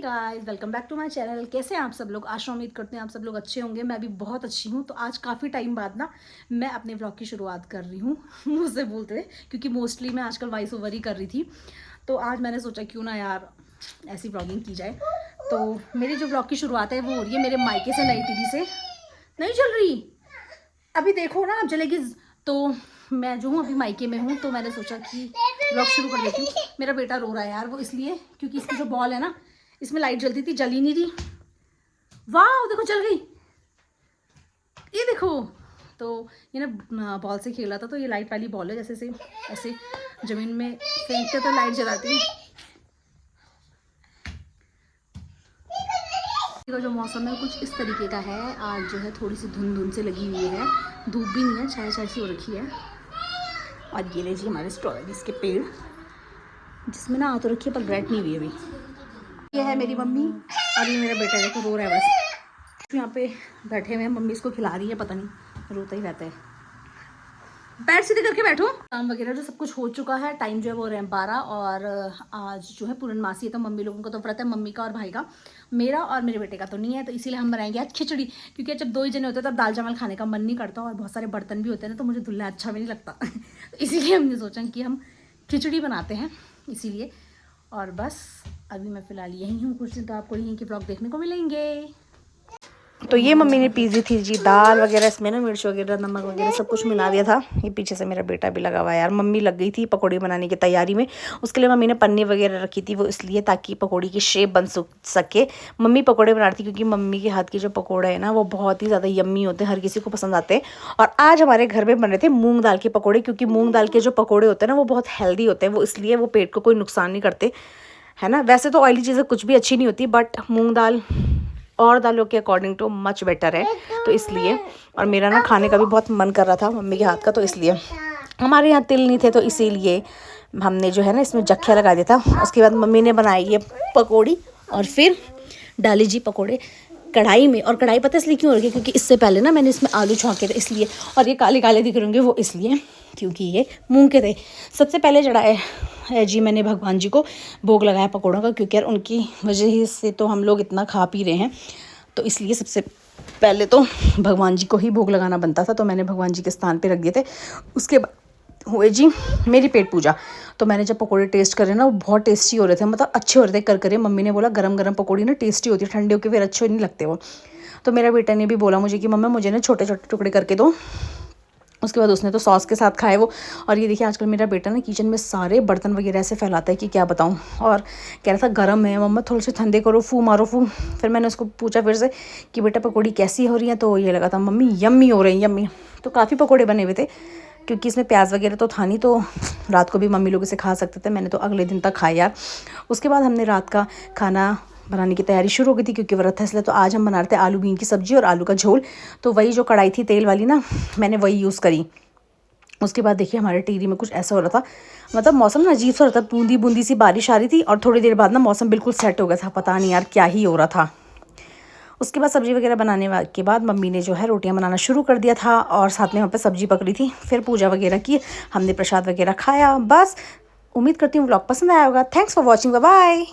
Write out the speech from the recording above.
Guys, welcome back to my channel. कैसे हैं आप सब लोग? आशा उम्मीद करते हैं आप सब लोग अच्छे होंगे। मैं भी बहुत अच्छी हूँ। तो आज काफ़ी टाइम बाद ना मैं अपने व्लॉग की शुरुआत कर रही हूँ मुझसे बोलते हुए, क्योंकि मोस्टली मैं आजकल वॉइस ओवर ही कर रही थी। तो आज मैंने सोचा क्यों ना यार ऐसी व्लॉगिंग की जाए। तो मेरी जो व्लॉग की शुरुआत है वो हो रही है मेरे मायके से, नई टीवी से। नहीं चल रही अभी, देखो ना अब चलेगी। तो मैं जो हूँ अभी मायके में हूँ, तो मैंने सोचा कि व्लॉग शुरू कर देती हूँ। मेरा बेटा रो रहा है यार, वो इसलिए क्योंकि इसकी जो बॉल है ना, इसमें लाइट जलती थी, जल ही नहीं रही। वाह देखो चल गई, ये देखो। तो ये ना बॉल से खेला था, तो ये लाइट वाली बॉल है, जैसे से ऐसे ज़मीन में फेंकते तो लाइट जलाती है। का जो मौसम है कुछ इस तरीके का है। आज जो है थोड़ी सी धुंध धुंध से लगी हुई है, धूप भी नहीं है, छाया छाया सी हो रखी है। और ये लीजिए हमारे स्ट्रॉबेरीज के पेड़, जिसमें ना आ तो रखी है पर ग्रेट नहीं हुई अभी। ये है मेरी मम्मी और ये मेरा बेटा, देखो रो रहा है बस। यहाँ पे बैठे हुए हैं, मम्मी इसको खिला रही है, पता नहीं रोता ही रहता है। पैर सीधे करके बैठो। काम वगैरह जो सब कुछ हो चुका है। टाइम जो है वो रहे 12 और आज जो है पूर्णमासी है, तो मम्मी लोगों का तो व्रत है, मम्मी का और भाई का। मेरा और मेरे बेटे का तो नहीं है, तो इसीलिए हम बनाएंगे आज खिचड़ी। क्योंकि जब 2 ही जने होते हैं तब दाल चावल खाने का मन नहीं करता, और बहुत सारे बर्तन भी होते हैं ना, तो मुझे धुलना अच्छा भी नहीं लगता तो इसीलिए हमने सोचा कि हम खिचड़ी बनाते हैं, इसीलिए। और बस अभी मैं फ़िलहाल यहीं हूँ, कुछ दिन तो आपको यहीं के ब्लॉग देखने को मिलेंगे। तो ये मम्मी ने पीसी थी जी दाल वगैरह, इसमें ना मिर्च वगैरह नमक वगैरह सब कुछ मिला दिया था। ये पीछे से मेरा बेटा भी लगा हुआ है यार। मम्मी लग गई थी पकौड़ी बनाने की तैयारी में। उसके लिए मम्मी ने पन्नी वगैरह रखी थी, वो इसलिए ताकि पकौड़ी की शेप बन सके। मम्मी पकौड़े बना रही थी, क्योंकि मम्मी के हाथ की जो पकौड़े है ना वो बहुत ही ज़्यादा यम्मी होते हैं, हर किसी को पसंद आते हैं। और आज हमारे घर में बन रहे थे मूँग दाल के पकौड़े, क्योंकि मूँग दाल के जो पकौड़े होते हैं ना वो बहुत हेल्दी होते हैं, वो इसलिए वो पेट को कोई नुकसान नहीं करते, है ना। वैसे तो ऑयली चीज़ें कुछ भी अच्छी नहीं होती, बट मूँग दाल और दालों के अकॉर्डिंग टू मच बेटर है, तो इसलिए। और मेरा ना खाने का भी बहुत मन कर रहा था मम्मी के हाथ का, तो इसलिए। हमारे यहाँ तिल नहीं थे, तो इसीलिए हमने जो है ना इसमें जख्या लगा दिया था। उसके बाद मम्मी ने बनाई ये पकौड़ी, और फिर डाली जी पकौड़े कढ़ाई में। और कढ़ाई पता इसलिए क्यों रखी, क्योंकि इससे पहले ना मैंने इसमें आलू छौंके थे, इसलिए। और ये काले काले दिख रहे होंगे वो इसलिए क्योंकि ये मूंग के थे। सबसे पहले चढ़ाए है जी मैंने भगवान जी को भोग लगाया पकौड़ों का, क्योंकि यार उनकी वजह से तो हम लोग इतना खा पी रहे हैं, तो इसलिए सबसे पहले तो भगवान जी को ही भोग लगाना बनता था, तो मैंने भगवान जी के स्थान पे रख दिए थे। उसके बाद हुए जी मेरी पेट पूजा। तो मैंने जब पकोड़े टेस्ट करे ना, वो बहुत टेस्टी हो रहे थे, मतलब अच्छे हो रहे थे कर करे। मम्मी ने बोला गरम गरम पकौड़ी ना टेस्टी होती है, ठंडे होकर फिर अच्छे नहीं लगते वो। तो मेरा बेटा ने भी बोला मुझे कि मम्मा मुझे ना छोटे छोटे टुकड़े करके दो। उसके बाद उसने तो सॉस के साथ खाए वो। और ये देखिए आजकल मेरा बेटा ना किचन में सारे बर्तन वगैरह ऐसे फैलाता है कि क्या बताऊँ। और कह रहा था गर्म है मम्मा, थोड़े से ठंडे करो, फू मारो फू। फिर मैंने उसको पूछा फिर से कि बेटा पकौड़ी कैसी हो रही है, तो ये लगा था मम्मी यम्मी हो रही है, यम्मी। तो काफ़ी पकौड़े बने हुए थे, क्योंकि इसमें प्याज वगैरह तो था नहीं, तो रात को भी मम्मी लोग इसे खा सकते थे। मैंने तो अगले दिन तक खाया यार। उसके बाद हमने रात का खाना बनाने की तैयारी शुरू हो गई थी, क्योंकि व्रत है इसलिए। तो आज हम बना रहे थे आलू बीन की सब्ज़ी और आलू का झोल। तो वही जो कढ़ाई थी तेल वाली ना, मैंने वही यूज़ करी। उसके बाद देखिए हमारे टिहरी में कुछ ऐसा हो रहा था, मतलब मौसम ना अजीब सा हो रहा था, बूंदी बूंदी सी बारिश आ रही थी, और थोड़ी देर बाद ना मौसम बिल्कुल सेट हो गया था, पता नहीं यार क्या ही हो रहा था। उसके बाद सब्ज़ी वगैरह बनाने के बाद मम्मी ने जो है रोटियां बनाना शुरू कर दिया था, और साथ में वहाँ पे सब्ज़ी पकड़ी थी। फिर पूजा वगैरह की, हमने प्रसाद वगैरह खाया। बस उम्मीद करती हूँ व्लॉग पसंद आया होगा। Thanks for watching, bye bye.